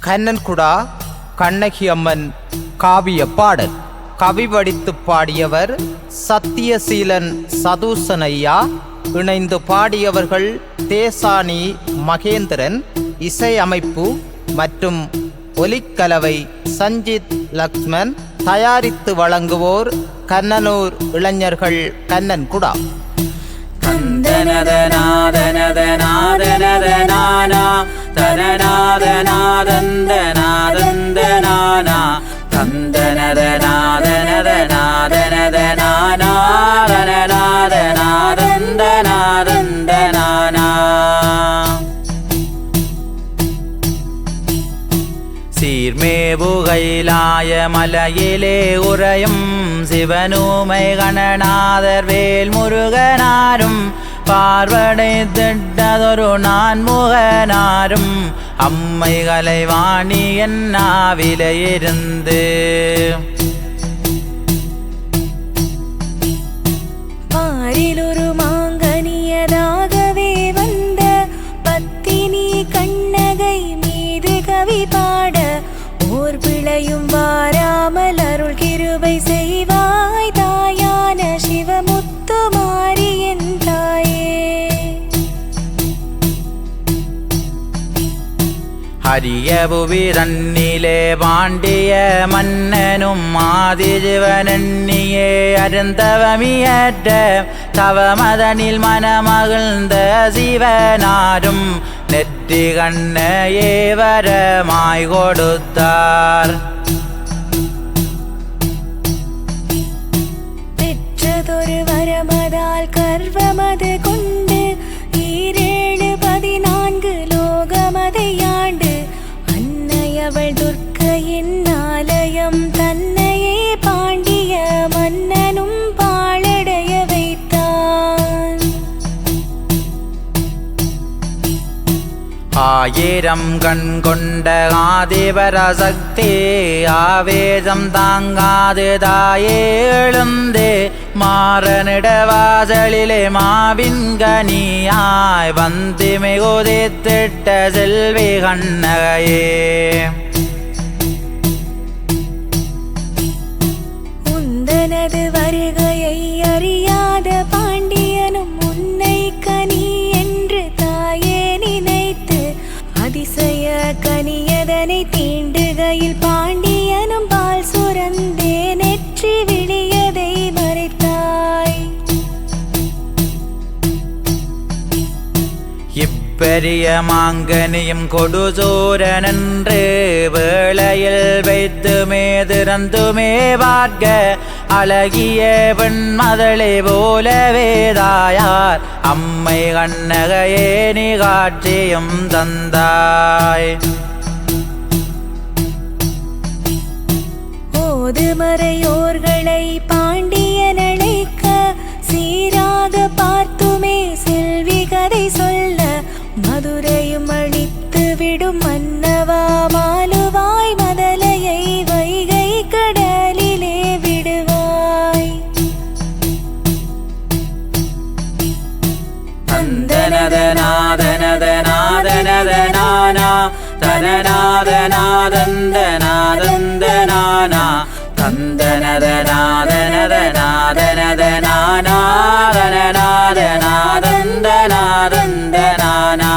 கண்ணன்குடா கண்ணகி அம்மன் காவிய பாடல். கவி வடித்து பாடியவர் சத்தியசீலன் சதூசனையா. இணைந்து பாடியவர்கள் தேசானி மகேந்திரன். இசையமைப்பு மற்றும் ஒலிக்கலவை சஞ்சித் லக்ஷ்மன். தயாரித்து வழங்குவோர் கண்ணனூர் இளைஞர்கள் கண்ணன்குடா. தந்தனதநாதனதநாதனதநானா தனநாதநாதந்தநாதந்தநானா தந்தனதநாதனதநாதனதநானா தனநாதநாதந்தநாதந்தநானா. சீர்மேவுகைலாய மலையிலே உறையும் சிவனூமை கணநாதர் வேல் முருகனாரும் பார்வடை திட்டதொரு நான்முகனாரும் அம்மை கலைவாணி என்னாவிலையிருந்து பாரிலொரு மாங்கனியதாகவே வந்த பத்தினி கண்ணகை மீது கவி பாட ஓர் பிழையும் வாராமல் அருள் கிருபை செய்வாய் தாயான சிவமுத்து மாரியன் தாயே. ஹரியபுவி தன்னிலே பாண்டிய மன்னனும் ஆதிஜிவனன்னியே அருந்தவமியற்ற தவமதனில் மனமகிழ்ந்த சிவனாரும் நெற்றி கண்ணையே வரமாய் கொடுத்தார். பெற்றதொரு வரமதால் கர்வமது கொண்டு 7-14 லோகமதையாண்டு அன்னையவள் துர்க்கையின் ஆலயம் தன்னையே பாண்டிய மன்னனும் பாழடைய வைத்தான். 1000 கண் கொண்ட ஆதிபரசக்தி ஆவேசம் தாங்காது தாயே எழுந்து மாறனிடவாசலிலே மாவின் கனியாய் வந்து மிகுதித்திட்ட செல்வி கண்ணகையே. உந்தனது வருகையை அறியாத பாண்டியனும் உன்னை கனி என்று தாயே நினைத்து அதிசய கனியதனை தீண்டுகையில் பாண்டியனும் பால் சுரந்தே நெற்றி விழியதை மறைத்தாய். இப்பெரிய மாங்கனியும் கொடுசூரனென்று வேளையில் வைத்துமே திறந்துமே பார்க்க அழகிய பெண்மதளை போலவேதாயார் அம்மை கண்ணகையே நீ காட்சியும் தந்தாய். ஓதுமறையோர்களை பாண்டியனழைக்க சீராக பார்த்துமே செல்வி கதை சொல்ல மதுரையும் அழித்து விடும் மன்னவா மாலுவாய் மதலையை வைகை கடலிலே விடுவாய். தந்தனதநாதனதநாதனதநானா தனநாதநாதந்தநாதந்தநானா தந்தனதநாதனதநாதனதநானா தனநாதநாதந்தநாதந்தநானா.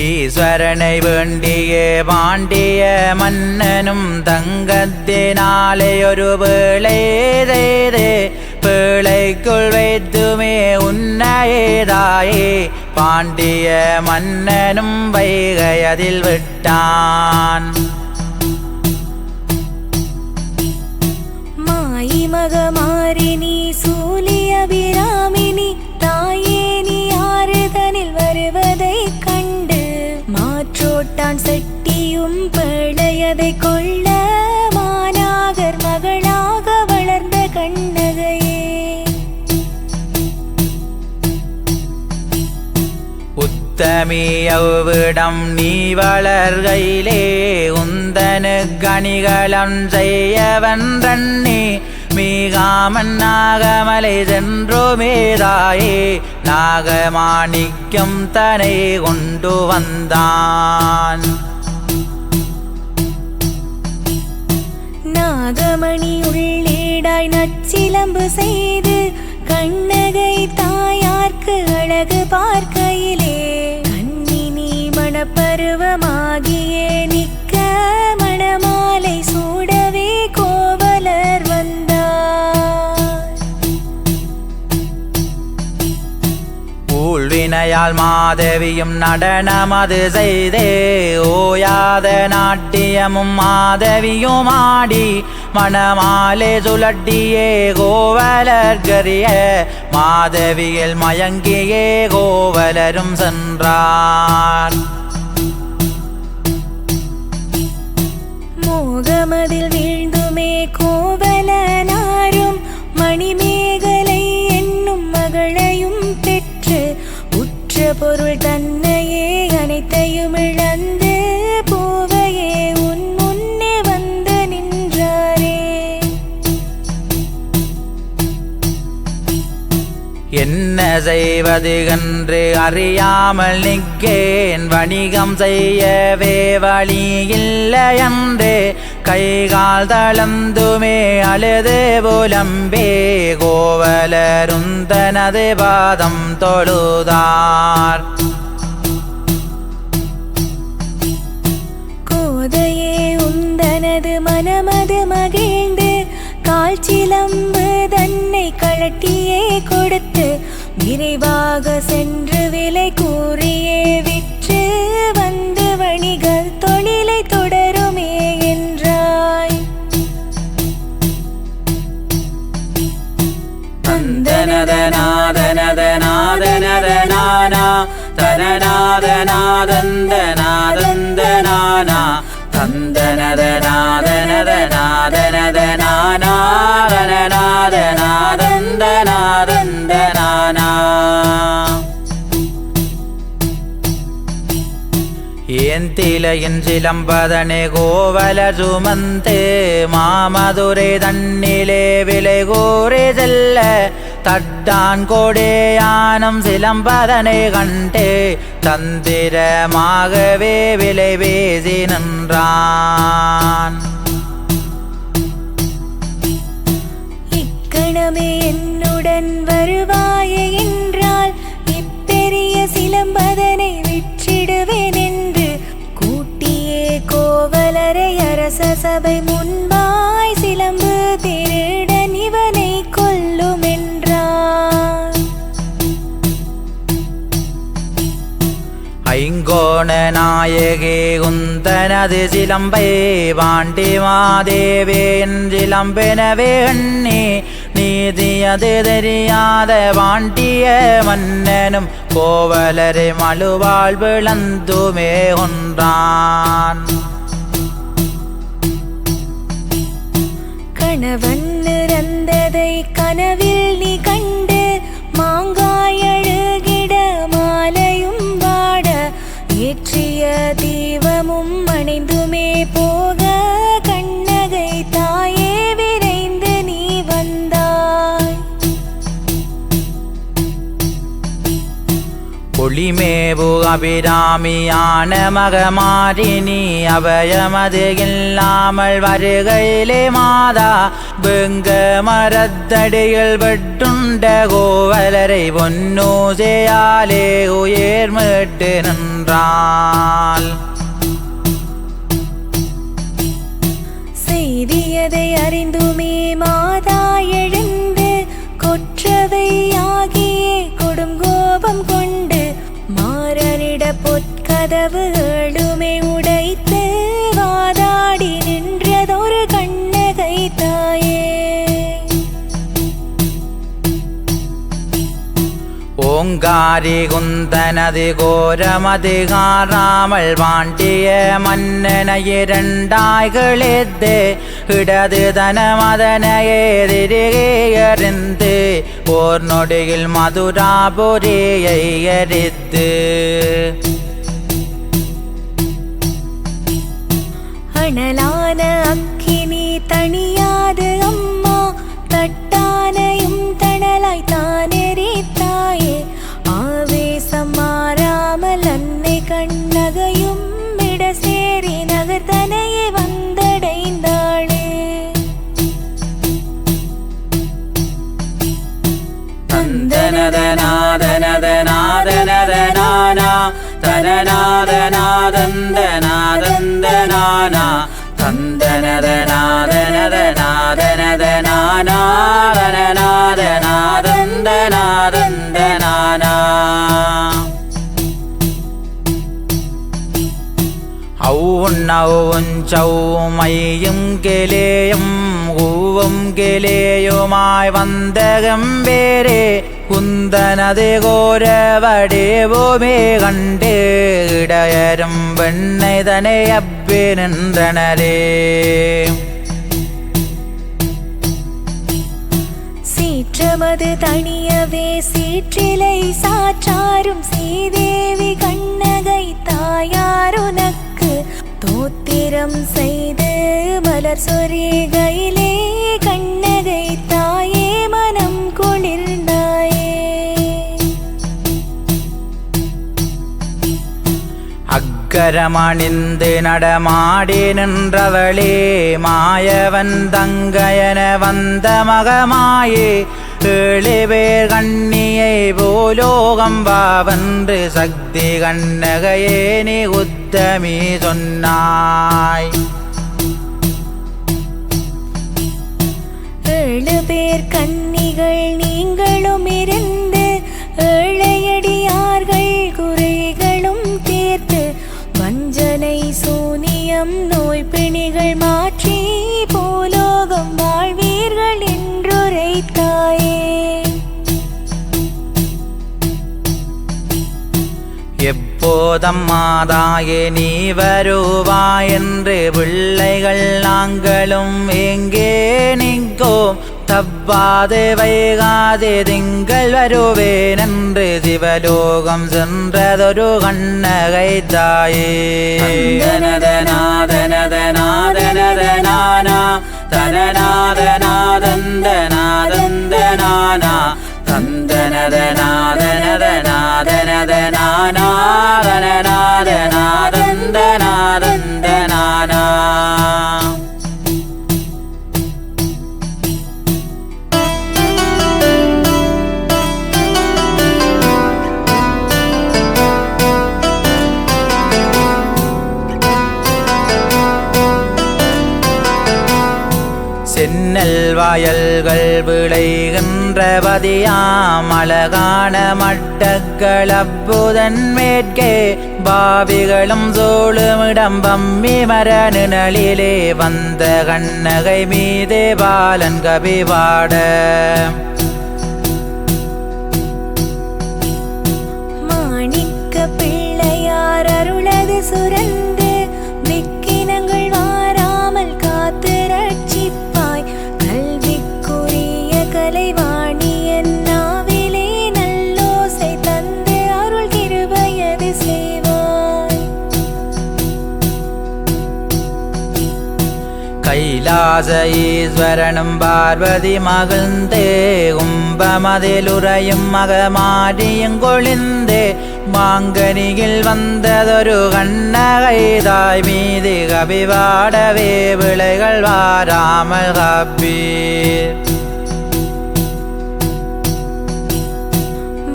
ஈஸ்வரனை வேண்டிய பாண்டிய மன்னனும் தங்கத்தினாலே ஒரு வேளை செய்தே பேழைக்குள் வைத்துமே உன்னையேதாயே பாண்டிய மன்னனும் வைகை அதில் விட்டான். மாயி மகமாரினி சூலிய விராமினி தாயே நீ ஆறுதனில் வருவதை கண்டு மாற்றோட்டான் சட்டியும் பேழையதை கொள்ள மாநாகர் மகளாக வளர்ந்த கண்ணகையே. உத்தமி அவ்விடம் நீ வளர்கையிலே உந்தனு கணிகளம் செய்யவன்றண்ணி மீகாமன் நாகமலை சென்றோமேதாயே நாகமாணிக்கம் தனை கொண்டு வந்தான். நாகமணி உள்ளீடாய் நச்சிலம்பு செய்து கண்ணகை தாயார்க்கு அழகு பார்க்கையிலே கண்ணினி மணப்பருவமாகியே நிற்க மணமாலை சூடவே கோவலர் வந்தார். ஊழ்வினையால் மாதவியும் நடனமது செய்தே ஓயாத நாட்டியமும் மாதவியும் ஆடி மணமாலே சுழட்டியே கோவலர்கரிய மாதவியில் மயங்கியே கோவலரும் சென்றார். மோகமதில் வீழ்ந்துமே கோவலனாரும் மணிமேகலை என்னும் மகளையும் பெற்று உற்ற பொருள் தன்னையே அனைத்தையும் இழந்து போவையே உன் முன்னே வந்து நின்றாரே. என்ன செய்வது என்று அறியாமல் நிற்கேன் வணிகம் செய்யவே வழி இல்லையன்றே கைகால் தளர்ந்துமே அழுது புலம்பே கோவலருந்தனது பாதம் தொழுதார். கோதையே உந்தனது மனமது மகிழ்ந்து கால்சிலம்பு தன்னை கழட்டியே கொடுத்து விரைவாக சென்று விலை கூறியே விற்று வந்து வணிகர் தொழிலை தொடருமே என்றாய். தந்தனதநாதனதநாதனதநானா தனநாதநாதந்தநாதந்தநானா தந்தனதநாதனதநாதனநாதந்தநாதந்தநாதந்தநானா. ஏந்திலையின் சிலம்பதனே கோவல சுமந்து மாமதுரை தன்னிலே விலை கூறி செல்ல தட்டான் கொடையானம் சிலம்பதனை கண்டு தந்திரமாகவே விலை பேசி நின்றான். இக்கணமே என்னுடன் வருவாயே என்றால் இப்பெரிய சிலம்பதனை விற்றிடுவேன் என்று கூட்டியே கோவலரை அரச சபை முன்பாய் சிலம்பு திருடன் இவனை கொல்லும் என்றார். ஐங்கோண நாயகே குந்தனது சிலம்பை பாண்டி மாதேவேன் சிலம்பெனவே எண்ணி நீதியது தெரியாத பாண்டிய மன்னனும் கோவலரை மழுவாள் விளந்துமே கொன்றான். கணவன் இறந்ததை கனவில் நீ கண்டு மாங்காயழுகிட மாலையும் வாட ஏற்றிய தீபமும் அணைந்துமே போக கண்ணகை தாயே விரைந்து நீ வந்தாய். ஒளிமேவு அபிராமியான மகமாரினி அபயமது இல்லாமல் வருகையிலே மாதா பெங்க மரத்தடியில் வெட்டுண்ட கோவலரை பொன்னூசையாலே உயிர் மீட்டு நின்றாள். செய்தியதை அறிந்துமே மாதா எழுந்து கொற்றவையாகியே கொடுங்கோபம் கொண்டு மாறனிட பொற்கதவுகளுமே உடைத்து வாதாடி நின்றதொரு கண்ணகை தாயே. ஓங்காரி குந்தனது கோரமது காராமல் வாண்டிய மன்னனை இரண்டாய்களித்து இடது தனமதனையே திரிகே எறிந்து ஓர் நொடியில் மதுராபுரியை எரித்து அனலான அக்கினி தணியாது அம்மா தட்டானையும் தணலாய் தானெரித்தாயே தனநாதநாதந்தநாதந்தனானா தந்தனதநாதனதநாதனதனானா தனநாதநாதந்தநாதந்தனானா ഔവും ചൗമയും ഗലേയും ഊവും ഗലേയുമായി വന്തകം വേരെ കുന്തനത് കോരവടേവുമേ കണ്ട് ഇടയരും വെണ്ണതനെ അഭ്യനന്ദനരേ சீற்றமது தணியவே சீற்றிலை சாற்றாரும் சீதேவி கண்ணகை தாயாருனக்கு தோத்திரம் செய்து மலர் சொரிகையிலே கண்ணகை தாயே மனம் குளிர்ந்தாயே அக்கரமணிந்து நடமாடி நின்றவளே மாயவன் தங்கையன வந்த மகமாயே 7 பேர் கண்ணியை பூலோகம் வாவென்று சக்தி கண்ணகையே நீ உத்தமி சொன்னாய் 7 பேர் கன்னிகள் நீங்களும் இருந்து ஏழையடியார்கள் குறைகளும் தீர்த்து வஞ்சனை சூனியம் நோய் பிணிகள் மாற்றி பூலோகம் வாழ்வீர்கள் என்றுரைத்தாயே எப்போதம்மாதாயே நீ வருவாயென்று பிள்ளைகள் நாங்களும் எங்கே நிற்கோம் தப்பாது வைகாதே திங்கள் வருவேனென்று சிவலோகம் சென்றதொரு கண்ணகை தாயே தனநாதநாதனதநாதனதனானா தனநாதநாதந்தநாதந்தனானா தந்தனதநாதனதநாதனதனானா தனநாதநாதந்தநாதந்தனானா சென்னல் வயல்கள் விளைகின்ற பதியாம் அழகான மட்டக்கள் அப்புதன் மேற்கே பாவிகளும் சோழுமிடம் பம்மி மர நிழலிலே வந்த கண்ணகை மீதே பாலன் கவி பாட மாணிக்க பிள்ளையார் அருளது சுரந்து விக்கினங்கள் வாராமல் காத்து ரட்சிப்பாய் கல்விக்குரிய கலைவாணி என் நாவிலே நல்லோசை தந்து அருள் கிருபையது செய்வாய் கைலாச ஈஸ்வரனும் பார்வதி மகிழ்ந்தே கும்பமதிலுறையும் மகமாரியும் கொழிந்தே மாங்கனியில் வந்ததொரு கண்ணகை தாய் மீது கவிவாடவே விளைகள் வாராமல் காப்பீர்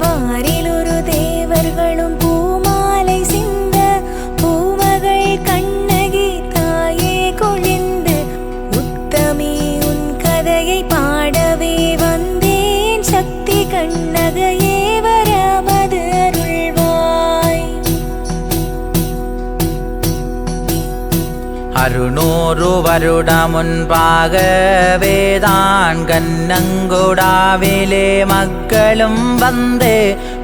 வாரிலொரு தேவர்களும் பூமாலை சிந்த பூமகள் கண்ணகி தாயே கொழிந்து உத்தமி உன் கதையை பாடவே வந்தேன் சக்தி கண்ணகையே வரமது அருள்வாய் 600 வருட முன்பாகவேதான் கண்ணங்குடாவிலே மக்களும் வந்து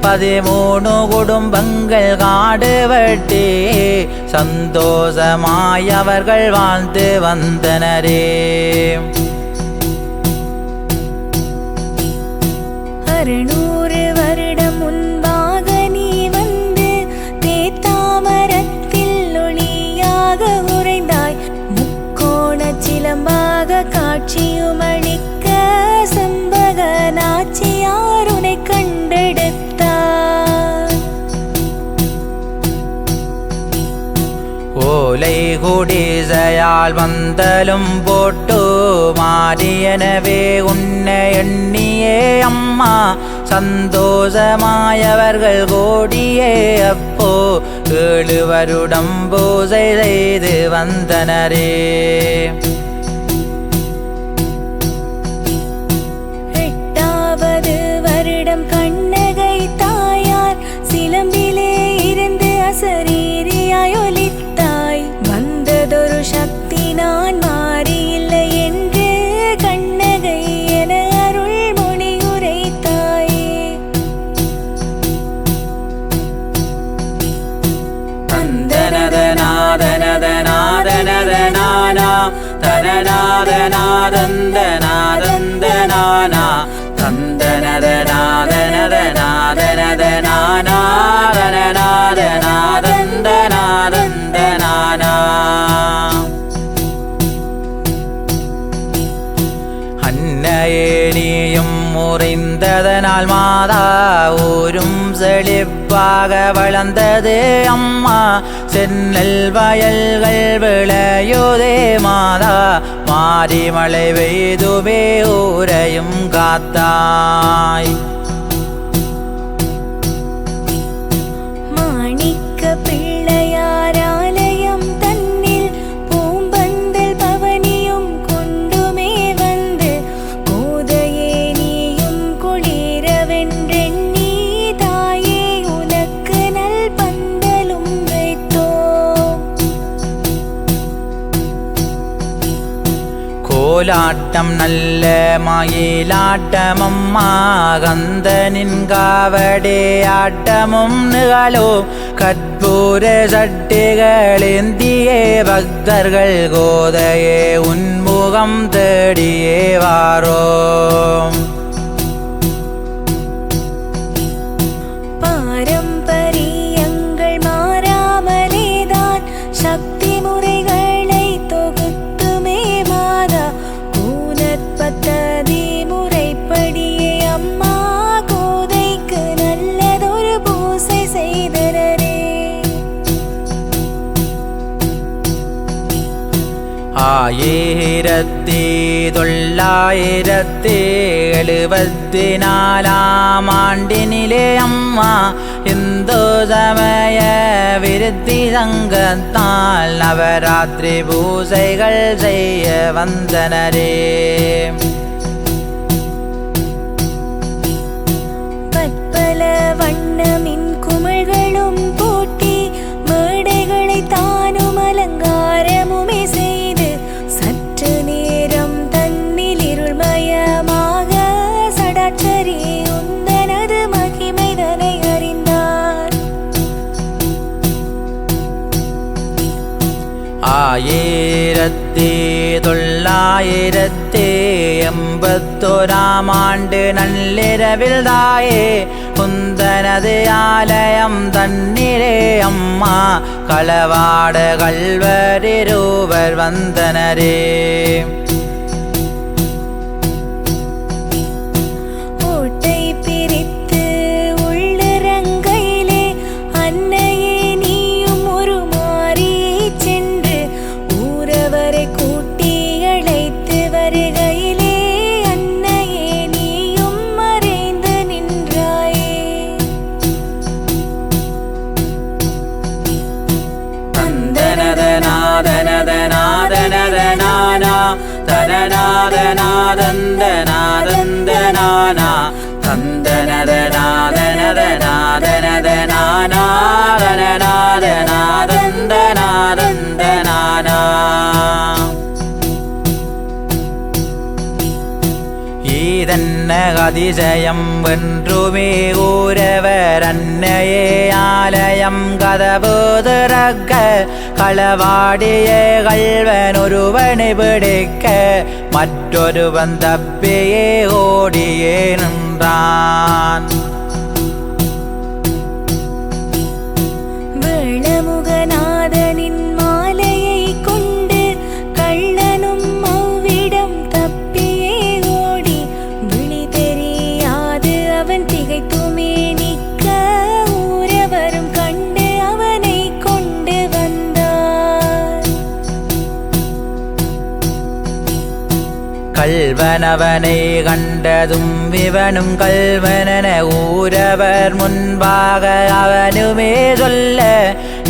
13 குடும்பங்கள் காடு வெட்டி சந்தோஷமாய் அவர்கள் வாழ்ந்து வந்தனரே 600 வருடம் முன்பாக நீ வந்து தேத்தாமரத்தில் ஒளியாக உறைந்தாய் முக்கோண சிலம்பாக காட்சியுமளிக்க செம்பக நாச்சியார் உனை கண்டெடுத்தார் ஓலை குடிசையால் வந்தலும் போட்டு மாறியனவே உன்னை எண்ணியே அம்மா சந்தோஷமாயவர்கள் கோடியே அப்போ 7 வருடம் பூசை செய்து வந்தனரே. 8வது வருடம் கண்ணகை தாயார் சிலம்பிலே இருந்து அசரீரியாய் ஒலித்தாய். வந்ததொரு சக்தி நான் மாறியில்லை என்று கண்ணகை என அருள் மொழி உரைத்தாயே. தந்தனதநாதனதநாதனதநானா தனநாதநாதந்தநாதந்தநானா தந்தனதநாதனதநாதனதநானா தனநாதநாதந்தநாதந்தநானா. அன்னையே நீயும் முறிந்ததனால் மாதா ஊரும் செழிப்பாக வளர்ந்தது அம்மா. சென்னல் வயல்கள் விளையுதே மாதா மாறி மழை பெய்துமே ஊரையும் காத்தாய். மாணிக்க பிள்ளையார் ஆலயம் தன்னில் பூம்பந்தல் பவனியும் கொண்டுமே வந்து கோதையே நீயும் குளிரவென்றெண்ணி தாயே உனக்கு நல் பந்தலும் வைத்தோம். கோலாட்டம் நல்ல மயிலாட்டமம்மா கந்தனின் காவடே ஆட்டமும் நிகழோ. கற்பூர சட்டிகளேந்தியே பக்தர்கள் கோதையே உன்முகம் தேடியே வாரோம். பாரம்பரியங்கள் மாறாமலேதான் சக்தி முறைகளை தொகுத்துமே மாதா கூனற்பத்ததி முறைப்படியே அம்மா கோதைக்கு நல்லதொரு பூசை செய்தனரே. 1974 ஆண்டினிலே அம்மா இந்து சமய விருத்தி சங்கத்தால் நவராத்திரி பூசைகள் செய்ய வந்தனரே. பற்பல வண்ணமின் குமிழ்களும் பூட்டி மேடைகளை தானும் அலங்காரமுமே செய்து சற்று நேரம் தன்னில் இருள்மயமாக சடாச்சரி உந்தனது மகிமைதனை அறிந்தார். 1981 ஆண்டு நள்ளிரவில் தாயே குந்தனது ஆலயம் தன்னிலே அம்மா களவாட கள்வரிருவர் வந்தனரே. ஓட்டை பிரித்து உள்ளரங்கையிலே அன்னையே நீயும் ஒரு மாறி சென்று ஊரவரை கூட்டி அழைத்து வருகையிலே அன்னையே நீயும் மறைந்து நின்றாயே. தந்தனதநாதனதநாதனதநானா தனநாதநாதந்தநாதந்தநானா தந்தனதநாதனதநாதனதநானா தனநாதநாதந்தநாதந்தநானா. ஈதன்ன அதிசயம் வென்றுமே ஊரவர் அன்னையே ஆலயம் கதவு திறக்க களவாடிய கள்வன் ஒருவனை பிடிக்க மற்றொருவன் தப்பியே ஓடியே நின்றான். வேளமுகநாதனின் மாலையை கொண்டு கள்ளனும் அவ்விடம் தப்பியே ஓடி விழி தெரியாது அவன் திகைத்துமே நிற்க ஊரவரும் கண்டு அவனை கொண்டு வந்தார். கள்வனவனை கண்டதும் இவனும் கள்வனென ஊரவர் முன்பாக அவனுமே சொல்ல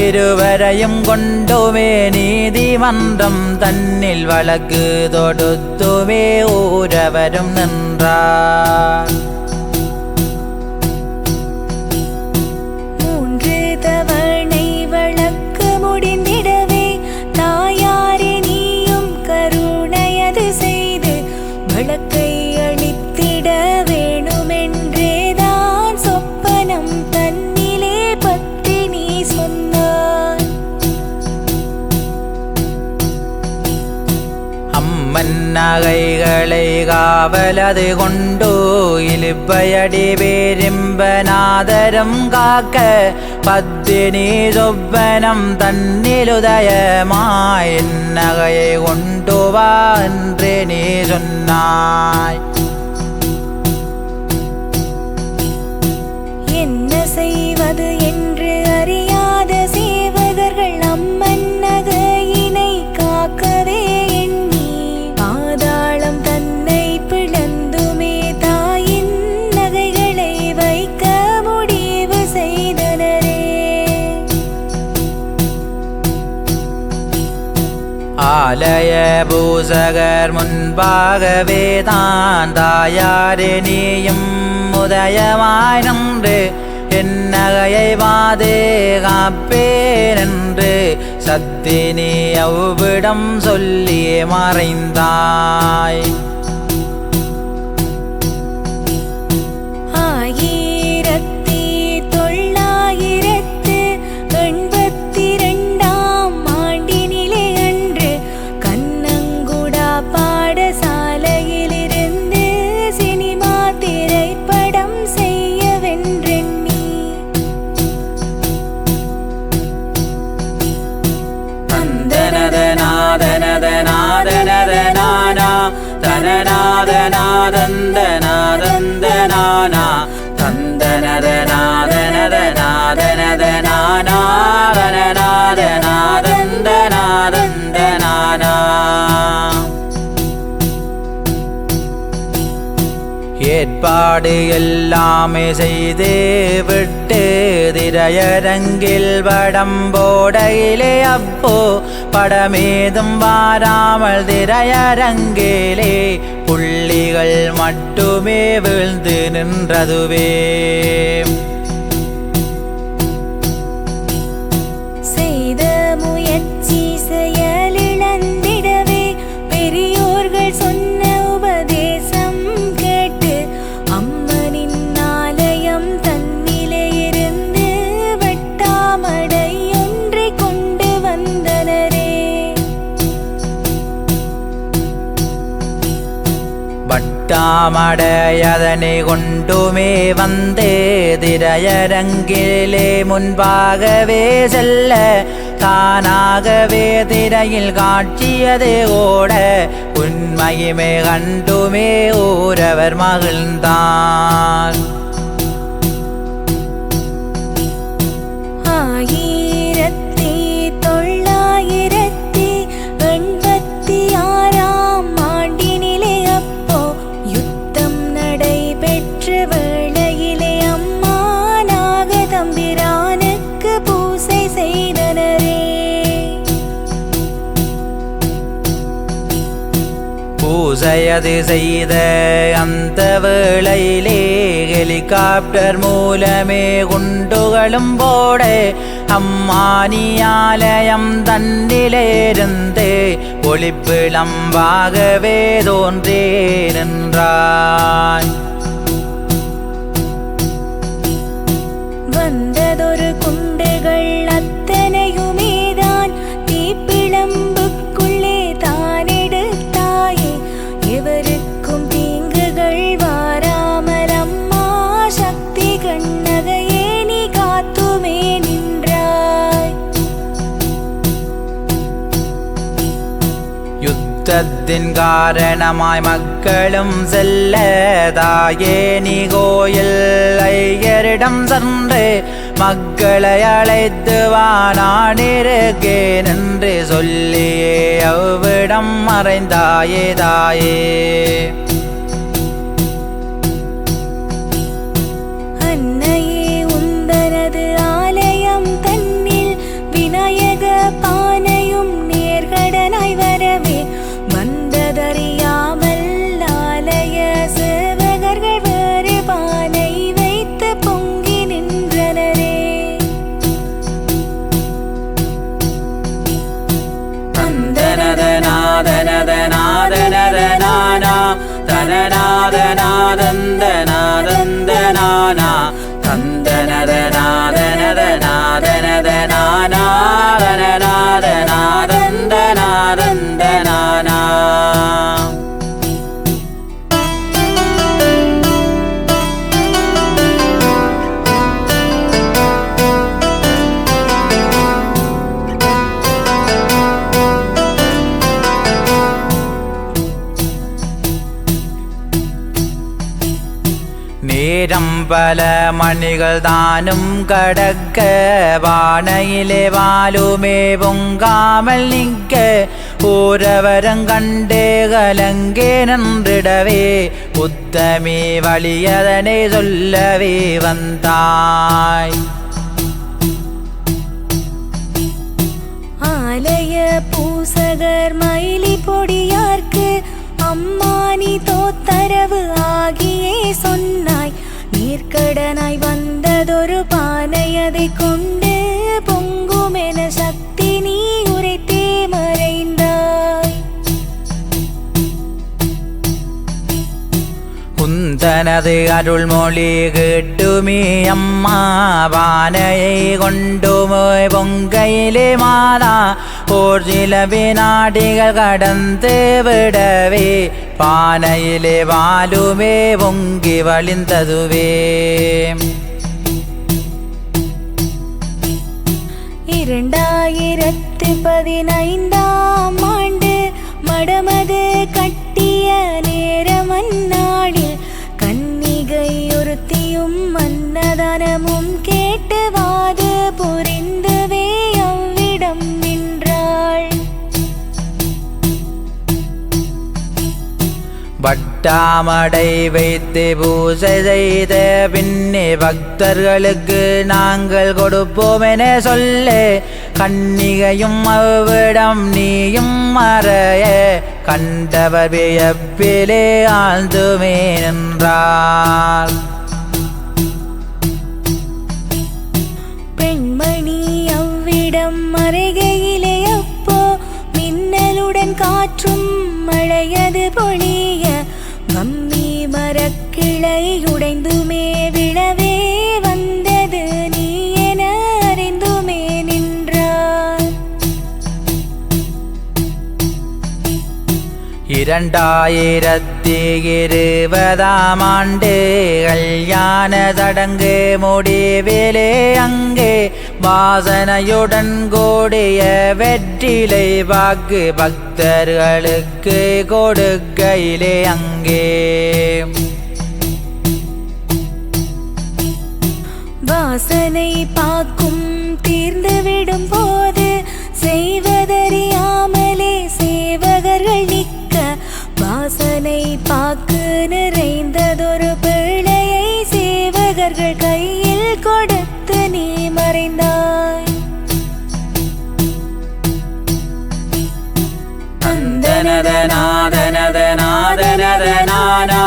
இருவரையும் கொண்டுமே நீதிமன்றம் தன்னில் வழக்கு தொடுத்துமே ஊரவரும் நின்றார். மூன்று தவணை வழக்கு முடிந்திடவே தாயாரே நீயும் கருணையது செய்து வழக்கை அளித்திட வேணுமென்றேதான் சொப்பனம் தன்னிலே பற்றி நீ சொன்னாய். அம்மன் நகைகளை காவலது கொண்டு இலிப்பையடி பேரிம்பநாதரம் காக்க பத்தினி சொப்பனம் தன்னிலுதயமாய் நகையை கொண்டு வா என்று நீ சொன்னாய். என்ன செய்வது என்று அறியாத சேவகர்கள் அம்மன் நகையினை காக்கவே எண்ணி பாதாளம் தன்னை பிளந்துமே தாயின் நகைகளை வைக்க முடிவு செய்தனரே. ஆலய பூசகர் முன்பாகவே தான் தாயாரே நீயும் உதயமாய் நின்று என் நகையை பாதுகாப்பேன் என்று சத்தினி அவ்விடம் சொல்லியே மறைந்தாய். 1982ஆம் ஆண்டினிலே அன்று கண்ணங்குடா பாடசாலையிலிருந்து சினிமா திரைப்படம் செய்ய வென்றெண்ணி தந்தனதநாதனதநாதனதனானா தனநாதநாதந்தநாதந்தனானா தந்தனதநாதனதநாதனதனானா தனநாதநாதந்தநாதந்தனானா. ஏற்பாடு எல்லாமே செய்து விட்டு திரையரங்கில் படம் போடையிலே அப்போ படமேதும் வாராமல் திரையரங்கிலே புள்ளிகள் மட்டுமே வீழ்ந்து நின்றதுவே. செய்த முயற்சி செயலிழந்திடவே பெரியோர்கள் சொன்ன உபதேசம் கேட்டு அம்மனின் ஆலயம் தன்னிலே இருந்து வட்டாமடை ஒன்றை கொண்டு வந்தனரே. வட்டாமடையதனை கொண்டுமே வந்தே திரையரங்கிலே முன்பாகவே செல்ல தானாகவே திரையில் காட்சியது ஓட உண்மையுமே கண்டுமே ஊரவர் மகிழ்ந்தார். 1986ஆம் ஆண்டினிலே அப்போ யுத்தம் நடைபெற்ற வேளையிலே அம்மா நாகதம்பிரானுக்கு பூசை செய்தனரே. பூசையது செய்த அந்த வேளையிலே ஹெலிகாப்டர் மூலமே குண்டுகளும் போட அம்மானியாலயம் தன்னிலிருந்து ஒளிப்பிளம்பாகவே தோன்றே நின்றாய். வந்ததொரு குண்டுகள் அத்தனையுமேதான் தீப்பிழம்புக்குள்ளே தானெடுத்தாயே. எவருக்கும் தீங்குகள் வாராமல் அம்மா சக்தி கண்ணகையே நீ காத்துமே நின்றாய். யுத்தத்தின் காரணமாய் மக்களும் செல்ல தாயே நீ கோயில் ஐயரிடம் சென்று மக்களை அழைத்து வானிருக்கேன் என்று சொல்லியே அவ்விடம் மறைந்தாயே தாயே. அன்னையே உந்தனது ஆலயம் தன்னில் பல மணிகள் தானும் கடக்க வானையிலே வாலுமே பொங்காமல் நிற்க ஊரவரம் கண்டே கலங்கே நின்றிடவே உத்தமி வழியதனை சொல்லவே வந்தாய். ஆலய பூசகர் மயிலி பொடியார்க்கு அம்மா நீ தோத்தரவு ஆகியே சொன்னாய். நீர்க்கடனாய் வந்ததொரு பானை அதை கொண்டு பொங்குமென சக்தி நீ உரைத்தே மறைந்தாய். குந்தனது அருள்மொழி கேட்டுமே அம்மா பானையை கொண்டுமோய் பொங்கையிலே மாலா ஓர் சில வினாடிகள் கடந்து விடவே பானையிலே வாலுமே பொங்கி வழிந்ததுவே. 2015ஆம் ஆண்டு மடமது கட்டிய நேரமன்னாளில் கன்னிகை ஒருத்தியும் மன்னதனமும் கேட்டு வாது புரிந்துவே அவ்விடம் நின்றாள். வட்டாமடை வைத்து பூஜை செய்த பின்னே பக்தர்களுக்கு நாங்கள் கொடுப்போம் என சொல்ல கன்னிகையும் அவ்விடம் நீயும் மறைய கண்டவர் வியப்பிலே ஆழ்ந்துமே நின்றாள். பெண்மணி அவ்விடம் மறைகையிலே அப்போ மின்னலுடன் காற்றும் மழையது பொழிய மம்மி மரக்கிளை உடைந்துமே விழவே வந்தது நீ என அறிந்துமே நின்றார். 2020ஆம் ஆண்டு கல்யாண தடங்கு முடிவிலே அங்கே வாசனையுடன் கூடிய வெற்றிலை வாக்கு பக்தர்களுக்கு கொடுக்கையிலே அங்கே வாசனை பாக்கும் தீர்ந்துவிடும் போது செய்வதறியாமலே சேவகர்கள் நிற்க வாசனை பாக்கு நிறைந்ததொரு பிள்ளையை சேவகர்கள் கையில் கொடுத்து நீ மறைந்தாய். தந்தனதநாதனதநாதனதநானா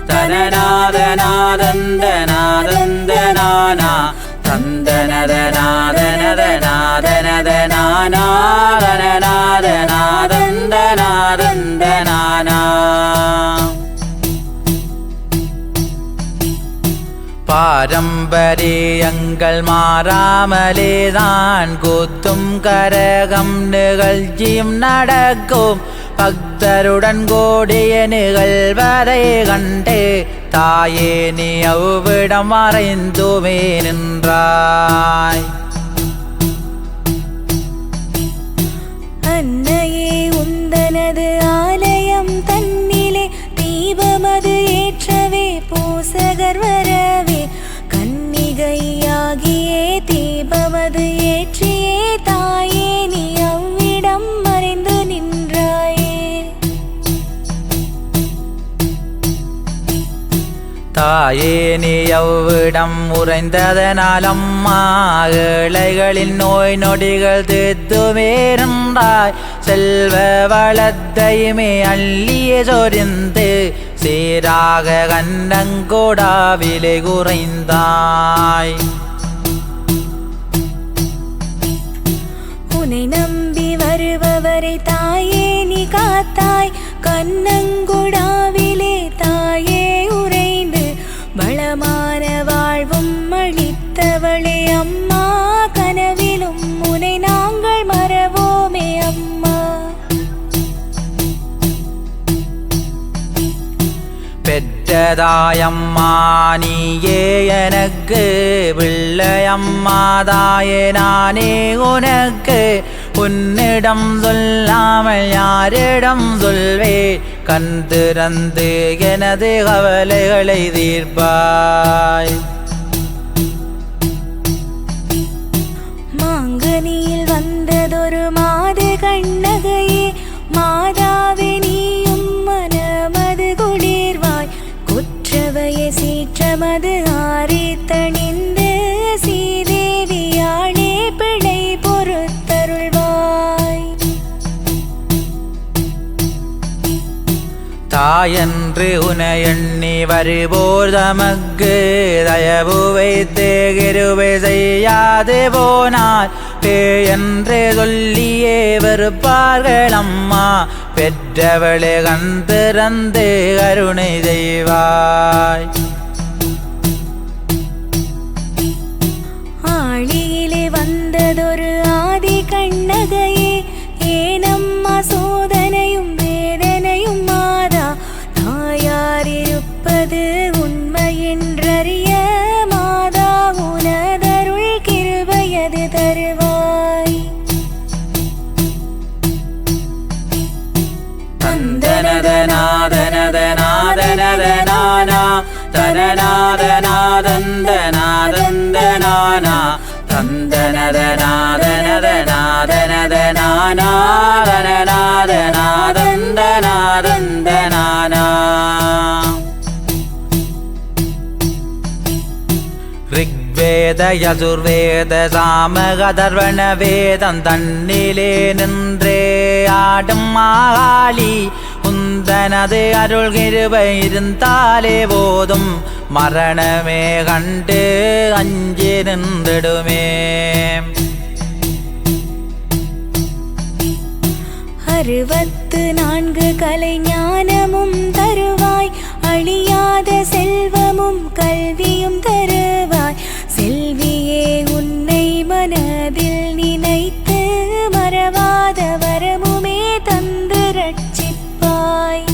தனநாதநாதந்தநாதந்தநானா தந்தனதநாதனதநாதனதநானா தனநாதநாதந்தநாதந்தநானா. பாரம்பரியங்கள் மாறாமலேதான் கூத்தும் கரகம் நிகழ்ச்சியும் நடக்கும் பக்தருடன் கூடிய நிகழ்வதை கண்டு தாயே நீ அவ்விடம் மறைந்துமே நின்றாய். அன்னையே உந்தனது ஆலயம் தன்னிலே தீபமது ஏற்றவே பூசகர் வரவே கன்னிகையாகியே தீபமது ஏற்றியே தாயே நீ அவ்விடம் மறைந்து நின்றாயே. தாயே நீ அவ்விடம் உறைந்ததனால் அம்மா ஏழைகளின் நோய் நொடிகள் தீர்த்துமே நின்றாய். செல்வ வளத்தையுமே அள்ளிய சொரிந்து சீராக கண்ணங்கூடாவிலே குறைந்தாய். உன்னை நம்பி வருபவரை தாயே நீ காத்தாய். கண்ணங்குடாவிலே தாயே உறைந்து வளமான வாழ்வும் அளித்தவளே அம்மா. கனவிலும் உன்னை நாங்கள் மறவோமே அம்மா. பெற்றதாயம்மா நீயே எனக்கு பிள்ளையம்மாதாயே நானே உனக்கு உன்னிடம் சொல்லாமல் யாரிடம் சொல்வே கண் திறந்து எனது கவலைகளை தீர்ப்பாய். மாங்கனியில் வந்ததொரு மாது கண்ணகையே மாதாவே நீயும் மனமது குளிர்வாய். குற்றவையை சீற்றமது ஆறி தணிந்து சீதேவியாளே பிழை பொறுத்தருள்வாய். தாயன்று உன எண்ணி வருவோர் தமக்கு தயவு வைத்து கிருபை செய்யாது போனார் என்று சொல்லியே வெறுப்பார்கள் அம்மா. பெற்றவளே கண் திறந்து கருணை செய்வாய். ஆழியிலே வந்ததொரு ஆதி கண்ணகையே ஏனம்மா சோதனையும் வேதனையும் மாதா. தாயாரிருப்பது உண்மையென்றறிய மாதா உனதருள் கிருபையது தருவாய். தந்தனதநாதனதநாதனதநானா தனநாதநாதந்தநாதந்தநானா தந்தனதநாதனதநாதனதநானா தனநாதநாதந்தநாதந்தநானா. ரிக்வேத யசுர்வேத சாமகதர்வண வேதம் தன்னிலே நின்றே ஆடும் மாகாளி. உந்தனது அருள் கிருபை இருந்தாலே போதும் மரணமே கண்டு அஞ்சி நின்றிடுமே. 64 கலை ஞானமும் தருவாய். அழியாத செல்வமும் கல்வியும் தருவாய். செல்வியே உன்னை மனதில் நினைத்து மறவாத வரமுமே தந்து ரட்சிப்பாய்.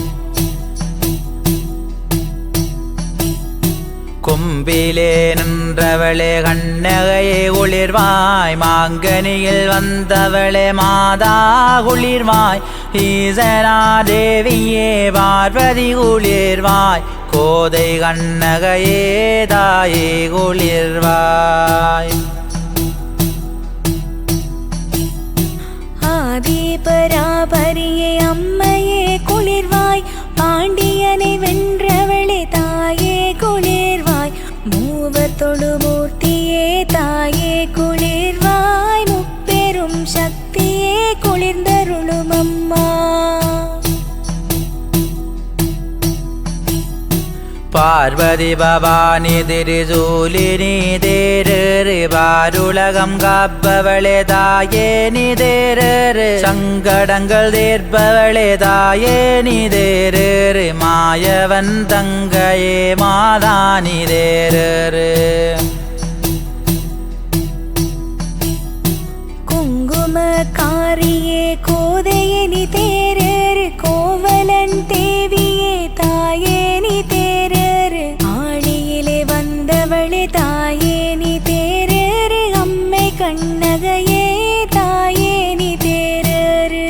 கும்பிலே நின்றவளே கண்ணகையே குளிர்வாய். மாங்கனியில் வந்தவளே மாதா குளிர்வாய். ஈசனா தேவியே பார்வதி குளிர்வாய். கோதை கண்ணகையே தாயே குளிர்வாய். ஆதி பராபரியே அம்மையே குளிர்வாய். பாண்டியனை வென்றவளே தாயே குளிர்வாய். மூவர் தொழுமூர்த்தியே தாயே குளிர்வாய். முப்பெரும் சக்தியே குளிர்ந்தருளும் அம்மா. பார்வதி பவானி திரிசூலினி தேரு பாருலகம் காப்பவளே தாயே நீ தேரு. சங்கடங்கள் தீர்ப்பவளே தாயே நீ தேரு. மாயவன் தங்கையே மாதானி தேரு. குங்குமக்காரியே கோதையே நீ தேரு. கோவலன் தேவியே தாயே நீ தேரு. ஆழியிலே வந்தவளே தாயே நீ தேரு. அம்மை கண்ணகையே தாயே நீ தேரு.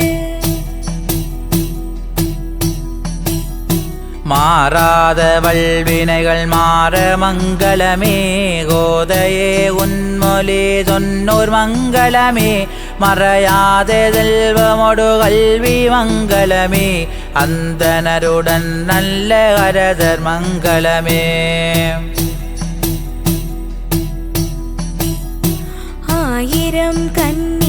மாறாத வல்வினைகள் மாற மங்களமே. கோதையே உன்மொழி சொன்னோர் மங்களமே. மறையாத செல்வமொடு கல்வி மங்களமே. அந்தனருடன் நல்ல அரசர் மங்களமே. ஆயிரம் கன்னி